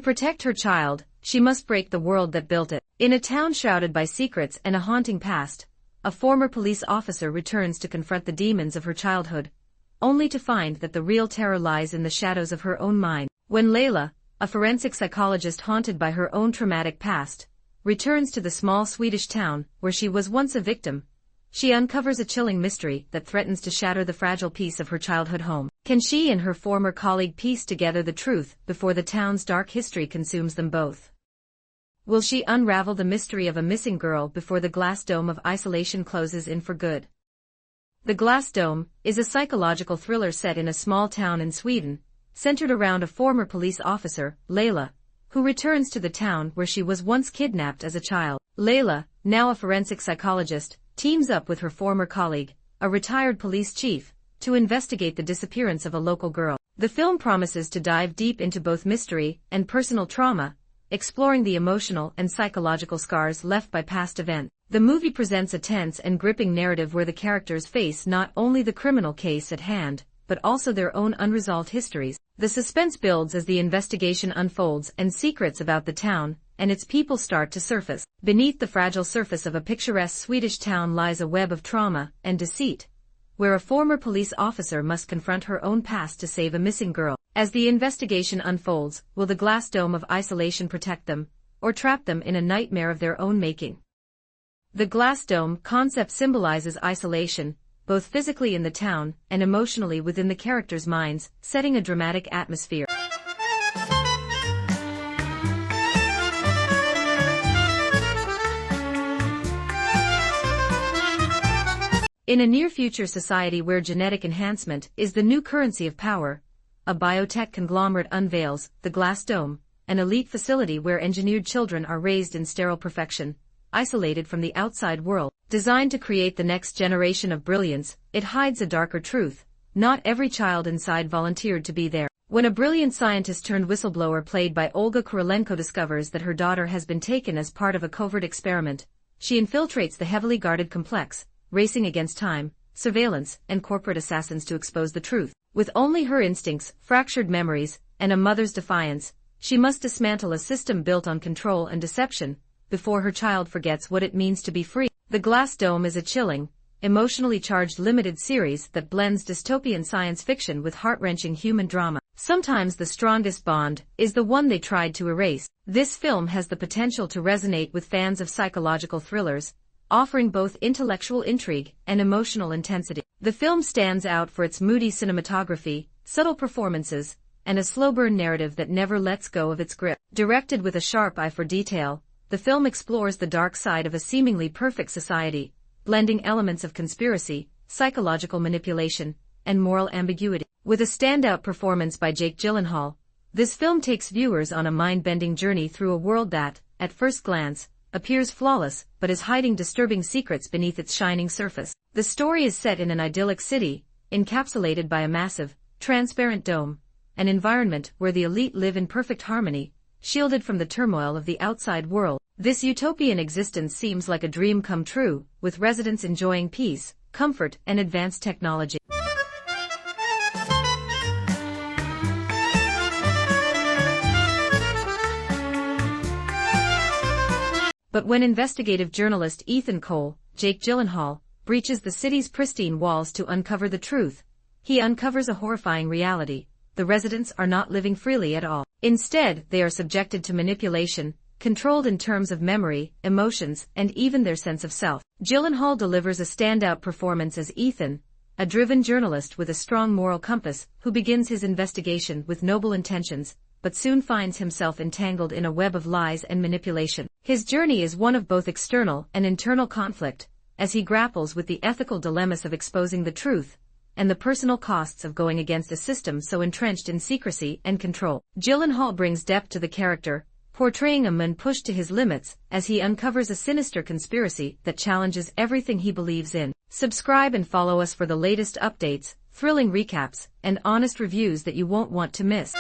protect her child, she must break the world that built it. In a town shrouded by secrets and a haunting past, a former police officer returns to confront the demons of her childhood, only to find that the real terror lies in the shadows of her own mind. When Layla, a forensic psychologist haunted by her own traumatic past, returns to the small Swedish town where she was once a victim, she uncovers a chilling mystery that threatens to shatter the fragile peace of her childhood home. Can she and her former colleague piece together the truth before the town's dark history consumes them both? Will she unravel the mystery of a missing girl before the glass dome of isolation closes in for good? The Glass Dome is a psychological thriller set in a small town in Sweden, centered around a former police officer, Layla, who returns to the town where she was once kidnapped as a child. Layla, now a forensic psychologist, teams up with her former colleague, a retired police chief, to investigate the disappearance of a local girl. The film promises to dive deep into both mystery and personal trauma, exploring the emotional and psychological scars left by past events. The movie presents a tense and gripping narrative where the characters face not only the criminal case at hand, but also their own unresolved histories. The suspense builds as the investigation unfolds and secrets about the town and its people start to surface. Beneath the fragile surface of a picturesque Swedish town lies a web of trauma and deceit, where a former police officer must confront her own past to save a missing girl. As the investigation unfolds, will the glass dome of isolation protect them, or trap them in a nightmare of their own making? The glass dome concept symbolizes isolation, both physically in the town and emotionally within the characters' minds, setting a dramatic atmosphere. In a near-future society where genetic enhancement is the new currency of power, a biotech conglomerate unveils the Glass Dome, an elite facility where engineered children are raised in sterile perfection, isolated from the outside world. Designed to create the next generation of brilliance, it hides a darker truth. Not every child inside volunteered to be there. When a brilliant scientist-turned-whistleblower played by Olga Kurylenko discovers that her daughter has been taken as part of a covert experiment, she infiltrates the heavily guarded complex, racing against time, surveillance, and corporate assassins to expose the truth. With only her instincts, fractured memories, and a mother's defiance, she must dismantle a system built on control and deception, before her child forgets what it means to be free. The Glass Dome is a chilling, emotionally charged limited series that blends dystopian science fiction with heart-wrenching human drama. Sometimes the strongest bond is the one they tried to erase. This film has the potential to resonate with fans of psychological thrillers, offering both intellectual intrigue and emotional intensity. The film stands out for its moody cinematography, subtle performances, and a slow-burn narrative that never lets go of its grip. Directed with a sharp eye for detail, the film explores the dark side of a seemingly perfect society, blending elements of conspiracy, psychological manipulation, and moral ambiguity. With a standout performance by Jake Gyllenhaal, this film takes viewers on a mind-bending journey through a world that, at first glance, appears flawless but is hiding disturbing secrets beneath its shining surface. The story is set in an idyllic city, encapsulated by a massive, transparent dome, an environment where the elite live in perfect harmony, shielded from the turmoil of the outside world. This utopian existence seems like a dream come true, with residents enjoying peace, comfort, and advanced technology. But when investigative journalist Ethan Cole, Jake Gyllenhaal, breaches the city's pristine walls to uncover the truth, he uncovers a horrifying reality. The residents are not living freely at all. Instead, they are subjected to manipulation, controlled in terms of memory, emotions, and even their sense of self. Gyllenhaal delivers a standout performance as Ethan, a driven journalist with a strong moral compass, who begins his investigation with noble intentions, but soon finds himself entangled in a web of lies and manipulation. His journey is one of both external and internal conflict, as he grapples with the ethical dilemmas of exposing the truth, and the personal costs of going against a system so entrenched in secrecy and control. Gyllenhaal brings depth to the character, portraying a man pushed to his limits as he uncovers a sinister conspiracy that challenges everything he believes in. Subscribe and follow us for the latest updates, thrilling recaps, and honest reviews that you won't want to miss.